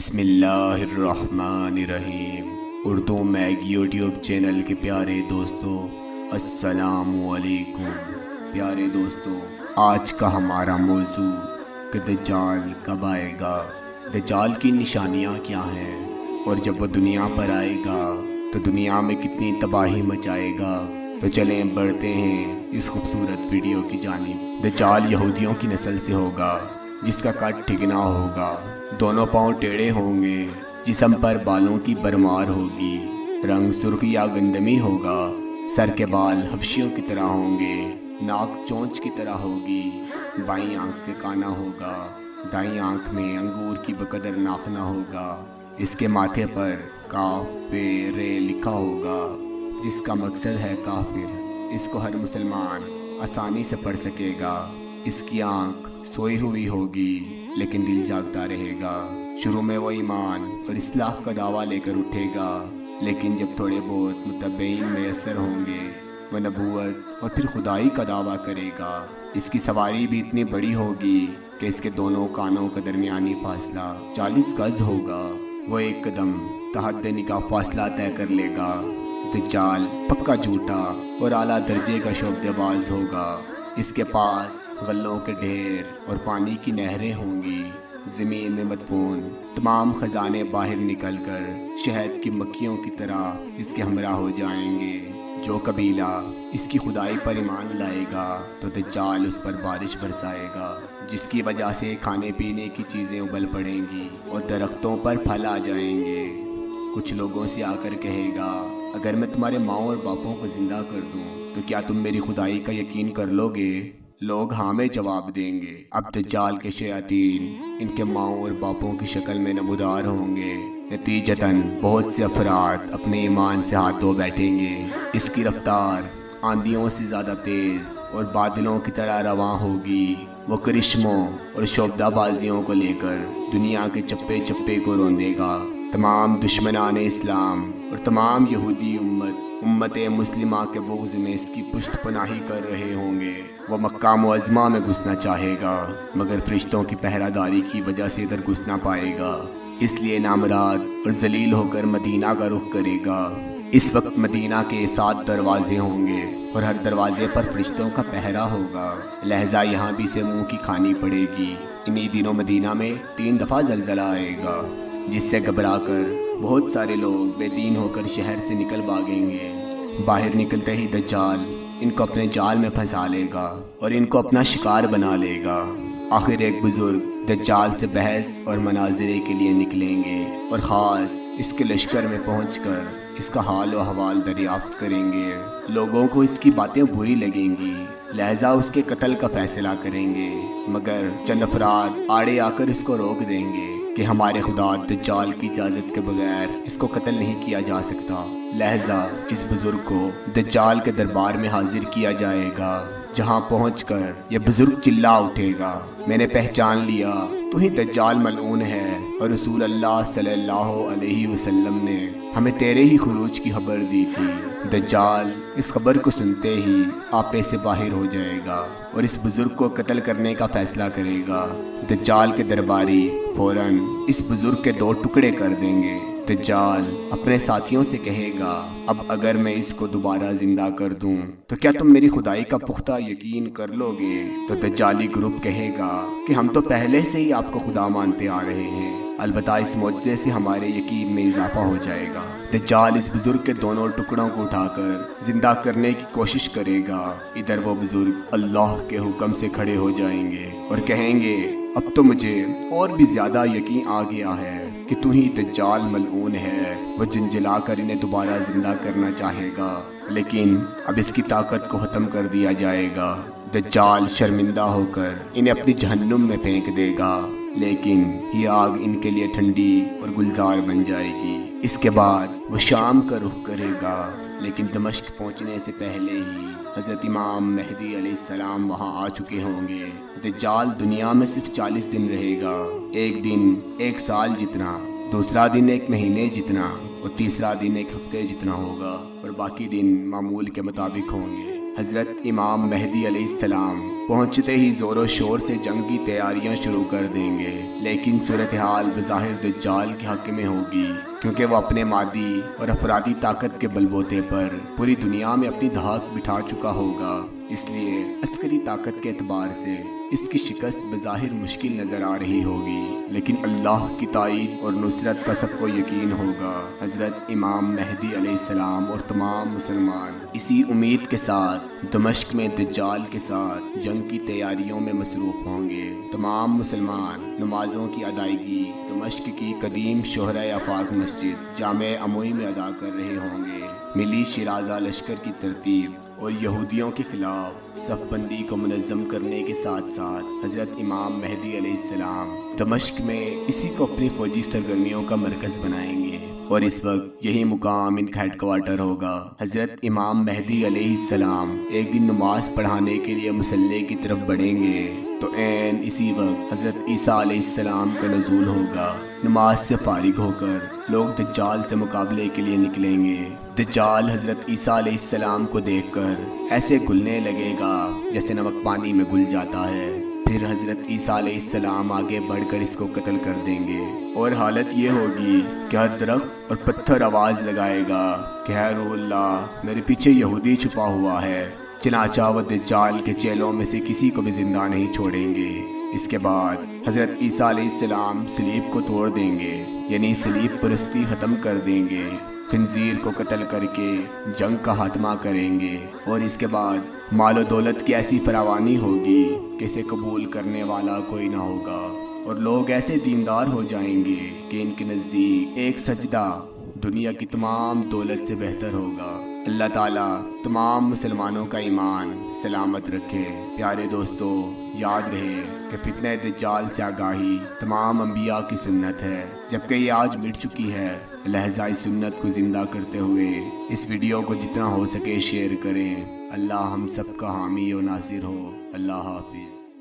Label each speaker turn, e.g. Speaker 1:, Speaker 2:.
Speaker 1: بسم اللہ الرحمن الرحیم۔ اردو میگ یوٹیوب چینل کے پیارے دوستو، السلام علیکم۔ پیارے دوستو، آج کا ہمارا موضوع کہ دجال کب آئے گا، دجال کی نشانیاں کیا ہیں، اور جب وہ دنیا پر آئے گا تو دنیا میں کتنی تباہی مچائے گا۔ تو چلیں بڑھتے ہیں اس خوبصورت ویڈیو کی جانب۔ دجال یہودیوں کی نسل سے ہوگا، جس کا قد ٹھگنا ہوگا، دونوں پاؤں ٹیڑھے ہوں گے، جسم پر بالوں کی بھرمار ہوگی، رنگ سرخ یا گندمی ہوگا، سر کے بال حبشیوں کی طرح ہوں گے، ناک چونچ کی طرح ہوگی، بائیں آنکھ سے کانا ہوگا، دائیں آنکھ میں انگور کی بقدر ناخنا ہوگا، اس کے ماتھے پر کافر لکھا ہوگا، جس کا مقصد ہے کافر۔ اس کو ہر مسلمان آسانی سے پڑھ سکے گا۔ اس کی آنکھ سوئی ہوئی ہوگی لیکن دل جاگتا رہے گا۔ شروع میں وہ ایمان اور اصلاح کا دعویٰ لے کر اٹھے گا، لیکن جب تھوڑے بہت متبعین میسر ہوں گے، وہ نبوت اور پھر خدائی کا دعویٰ کرے گا۔ اس کی سواری بھی اتنی بڑی ہوگی کہ اس کے دونوں کانوں کا درمیانی فاصلہ 40 گز ہوگا۔ وہ ایک قدم تحت نگاہ فاصلہ طے کر لے گا۔ دجال پکا جھوٹا اور اعلیٰ درجے کا شعبدے باز ہوگا۔ اس کے پاس غلوں کے ڈھیر اور پانی کی نہریں ہوں گی۔ زمین میں مدفون تمام خزانے باہر نکل کر شہد کی مکھیوں کی طرح اس کے ہمراہ ہو جائیں گے۔ جو قبیلہ اس کی خدائی پر ایمان لائے گا تو دجال اس پر بارش برسائے گا، جس کی وجہ سے کھانے پینے کی چیزیں ابل پڑیں گی اور درختوں پر پھل آ جائیں گے۔ کچھ لوگوں سے آ کر کہے گا، اگر میں تمہارے ماؤں اور باپوں کو زندہ کر دوں تو کیا تم میری خدائی کا یقین کر لو گے؟ لوگ ہاں میں جواب دیں گے۔ اب دجال کے شیاطین ان کے ماؤں اور باپوں کی شکل میں نمودار ہوں گے۔ نتیجتاً بہت سے افراد اپنے ایمان سے ہاتھ دھو بیٹھیں گے۔ اس کی رفتار آندھیوں سے زیادہ تیز اور بادلوں کی طرح رواں ہوگی۔ وہ کرشموں اور شعبدہ بازیوں کو لے کر دنیا کے چپے چپے کو روندے گا۔ تمام دشمنان اسلام اور تمام یہودی امت مسلمہ کے بغض میں اس کی پشت پناہی کر رہے ہوں گے۔ وہ مکہ معظمہ میں گھسنا چاہے گا، مگر فرشتوں کی پہرہ داری کی وجہ سے ادھر گھس نہ پائے گا، اس لیے نامراد اور ذلیل ہو کر مدینہ کا رخ کرے گا۔ اس وقت مدینہ کے 7 دروازے ہوں گے اور ہر دروازے پر فرشتوں کا پہرہ ہوگا، لہذا یہاں بھی سے منہ کی کھانی پڑے گی۔ انہی دنوں مدینہ میں 3 دفعہ زلزلہ آئے گا، جس سے گھبرا کر بہت سارے لوگ بے دین ہو کر شہر سے نکل بھاگیں گے۔ باہر نکلتے ہی دجال ان کو اپنے جال میں پھنسا لے گا اور ان کو اپنا شکار بنا لے گا۔ آخر ایک بزرگ دجال سے بحث اور مناظرے کے لیے نکلیں گے اور خاص اس کے لشکر میں پہنچ کر اس کا حال و احوال دریافت کریں گے۔ لوگوں کو اس کی باتیں بری لگیں گی، لہذا اس کے قتل کا فیصلہ کریں گے، مگر چند افراد آڑے آ کر اس کو روک دیں گے کہ ہمارے خدا دجال کی اجازت کے بغیر اس کو قتل نہیں کیا جا سکتا۔ لہذا اس بزرگ کو دجال کے دربار میں حاضر کیا جائے گا، جہاں پہنچ کر یہ بزرگ چلا اٹھے گا، میں نے پہچان لیا، تو ہی دجال ملعون ہے، اور رسول اللہ صلی اللہ علیہ وسلم نے ہمیں تیرے ہی خروج کی خبر دی تھی۔ دجال اس خبر کو سنتے ہی آپے سے باہر ہو جائے گا اور اس بزرگ کو قتل کرنے کا فیصلہ کرے گا۔ دجال کے درباری فوراً اس بزرگ کے 2 ٹکڑے کر دیں گے۔ دجال اپنے ساتھیوں سے کہے گا، اب اگر میں اس کو دوبارہ زندہ کر دوں تو کیا تم میری خدائی کا پختہ یقین کر لو گے؟ تو دجالی گروپ کہے گا کہ ہم تو پہلے سے ہی آپ کو خدا مانتے آ رہے ہیں، البتہ اس معجزے سے ہمارے یقین میں اضافہ ہو جائے گا۔ دجال اس بزرگ کے دونوں ٹکڑوں کو اٹھا کر زندہ کرنے کی کوشش کرے گا۔ ادھر وہ بزرگ اللہ کے حکم سے کھڑے ہو جائیں گے اور کہیں گے، اب تو مجھے اور بھی زیادہ یقین آ گیا ہے کہ تو ہی دجال ملعون ہے۔ وہ جھنجھلا کر انہیں دوبارہ زندہ کرنا چاہے گا، لیکن اب اس کی طاقت کو ختم کر دیا جائے گا۔ دجال شرمندہ ہو کر انہیں اپنی جہنم میں پھینک دے گا، لیکن یہ آگ ان کے لیے ٹھنڈی اور گلزار بن جائے گی۔ اس کے بعد وہ شام کا رخ کرے گا، لیکن دمشق پہنچنے سے پہلے ہی حضرت امام مہدی علیہ السلام وہاں آ چکے ہوں گے۔ دجال دنیا میں صرف 40 دن رہے گا، ایک دن 1 سال جتنا، دوسرا دن 1 مہینے جتنا، اور تیسرا دن 1 ہفتے جتنا ہوگا، اور باقی دن معمول کے مطابق ہوں گے۔ حضرت امام مہدی علیہ السلام پہنچتے ہی زور و شور سے جنگ کی تیاریاں شروع کر دیں گے، لیکن صورتحال بظاہر دجال کے حق میں ہوگی، کیونکہ وہ اپنے مادی اور افرادی طاقت کے بل بوتے پر پوری دنیا میں اپنی دھاک بٹھا چکا ہوگا۔ اس لیے عسکری طاقت کے اعتبار سے اس کی شکست بظاہر مشکل نظر آ رہی ہوگی، لیکن اللہ کی تائید اور نصرت کا سب کو یقین ہوگا۔ حضرت امام مہدی علیہ السلام اور تمام مسلمان اسی امید کے ساتھ دمشق میں دجال کے ساتھ جنگ کی تیاریوں میں مصروف ہوں گے۔ تمام مسلمان نمازوں کی ادائیگی دمشق کی قدیم شہرہ آفاق مسجد جامع اموی میں ادا کر رہے ہوں گے۔ ملی شیرازہ لشکر کی ترتیب اور یہودیوں کے خلاف صف بندی کو منظم کرنے کے ساتھ ساتھ حضرت امام مہدی علیہ السلام دمشق میں اسی کو اپنی فوجی سرگرمیوں کا مرکز بنائیں گے، اور اس وقت یہی مقام ان کا ہیڈ کوارٹر ہوگا۔ حضرت امام مہدی علیہ السلام ایک دن نماز پڑھانے کے لیے مصلی کی طرف بڑھیں گے تو عین اسی وقت حضرت عیسیٰ علیہ السلام کا نزول ہوگا۔ نماز سے فارغ ہو کر لوگ دجال سے مقابلے کے لیے نکلیں گے۔ دجال حضرت عیسیٰ علیہ السلام کو دیکھ کر ایسے گھلنے لگے گا جیسے نمک پانی میں گھل جاتا ہے۔ پھر حضرت عیسیٰ علیہ السلام آگے بڑھ کر اس کو قتل کر دیں گے، اور حالت یہ ہوگی کہ ہر درخت اور پتھر آواز لگائے گا کہ اے روح اللہ، میرے پیچھے یہودی چھپا ہوا ہے۔ چنانچہ وہ دجال کے چیلوں میں سے کسی کو بھی زندہ نہیں چھوڑیں گے۔ اس کے بعد حضرت عیسیٰ علیہ السلام صلیب کو توڑ دیں گے، یعنی صلیب پرستی ختم کر دیں گے، خنزیر کو قتل کر کے جنگ کا خاتمہ کریں گے، اور اس کے بعد مال و دولت کی ایسی فراوانی ہوگی کہ اسے قبول کرنے والا کوئی نہ ہوگا، اور لوگ ایسے دیندار ہو جائیں گے کہ ان کے نزدیک ایک سجدہ دنیا کی تمام دولت سے بہتر ہوگا۔ اللہ تعالیٰ تمام مسلمانوں کا ایمان سلامت رکھے۔ پیارے دوستو، یاد رہے کہ فتنہ دجال سے آگاہی تمام انبیاء کی سنت ہے، جبکہ یہ آج مٹ چکی ہے۔ لہذا اس سنت کو زندہ کرتے ہوئے اس ویڈیو کو جتنا ہو سکے شیئر کریں۔ اللہ ہم سب کا حامی و ناصر ہو۔ اللہ حافظ۔